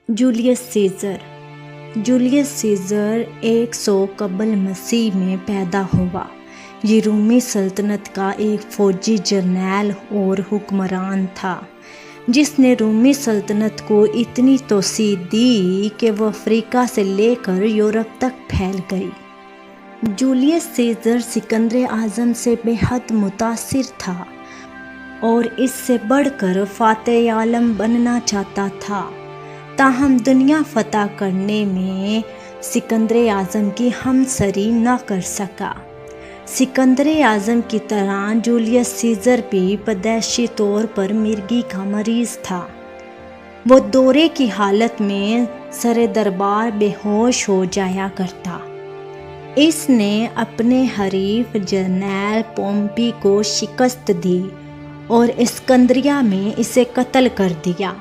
Julius scissor 100 قبل مسیح میں پیدا ہوا۔ یہ رومی سلطنت کا ایک فوجی جرنیل اور حکمران تھا جس نے رومی سلطنت کو اتنی توسیع دی کہ وہ افریقہ سے لے کر یورپ تک پھیل گئی۔ جولیس سیزر سکندر اعظم سے بے حد متاثر تھا اور اس سے بڑھ کر فاتح عالم بننا چاہتا تھا، تاہم دنیا فتح کرنے میں سکندر اعظم کی ہمسری نہ کر سکا۔ سکندر اعظم کی طرح جولیس سیزر بھی پیدائشی طور پر مرگی کا مریض تھا۔ وہ دورے کی حالت میں سر دربار بے ہوش ہو جایا کرتا۔ اس نے اپنے حریف جرنیل پومپی کو شکست دی اور اسکندریہ میں اسے قتل کر دیا۔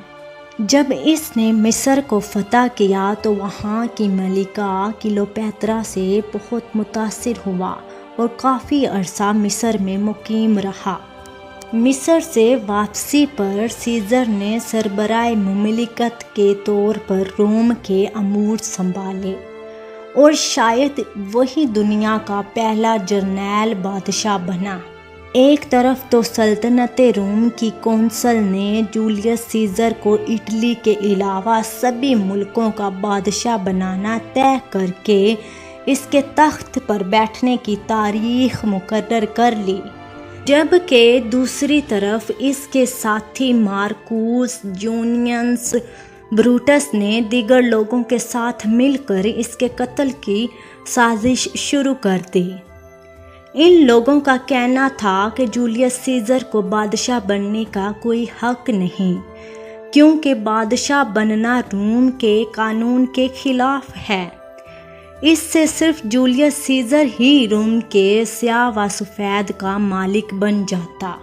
جب اس نے مصر کو فتح کیا تو وہاں کی ملکہ کلیوپاترا سے بہت متاثر ہوا اور کافی عرصہ مصر میں مقیم رہا۔ مصر سے واپسی پر سیزر نے سربراہ مملکت کے طور پر روم کے امور سنبھالے اور شاید وہی دنیا کا پہلا جرنیل بادشاہ بنا۔ ایک طرف تو سلطنت روم کی کونسل نے جولیس سیزر کو اٹلی کے علاوہ سبھی ملکوں کا بادشاہ بنانا طے کر کے اس کے تخت پر بیٹھنے کی تاریخ مقرر کر لی، جبکہ دوسری طرف اس کے ساتھی مارکوس جونیس بروٹس نے دیگر لوگوں کے ساتھ مل کر اس کے قتل کی سازش شروع کر دی۔ ان لوگوں کا کہنا تھا کہ جولیس سیزر کو بادشاہ بننے کا کوئی حق نہیں، کیونکہ بادشاہ بننا روم کے قانون کے خلاف ہے۔ اس سے صرف جولیس سیزر ہی روم کے سیاہ و سفید کا مالک بن جاتا۔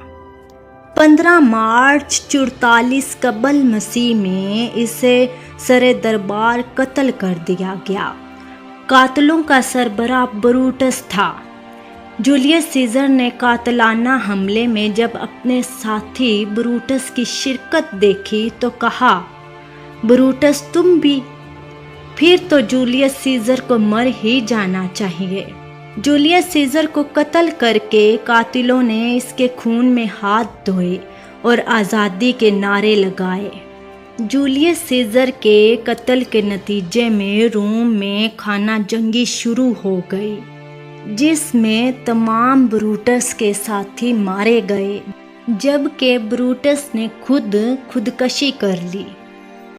15 مارچ 44 قبل مسیح میں اسے سر دربار قتل کر دیا گیا۔ قاتلوں کا سربراہ بروٹس تھا۔ جولیس سیزر نے قاتلانہ حملے میں جب اپنے ساتھی بروٹس کی شرکت دیکھی تو کہا، بروٹس تم بھی؟ پھر تو جولیس سیزر کو مر ہی جانا چاہیے۔ جولیس سیزر کو قتل کر کے قاتلوں نے اس کے خون میں ہاتھ دھوئے اور آزادی کے نعرے لگائے۔ جولیس سیزر کے قتل کے نتیجے میں روم میں خانہ جنگی شروع ہو گئی، جس میں تمام بروٹس کے ساتھی مارے گئے، جبکہ بروٹس نے خودکشی کر لی۔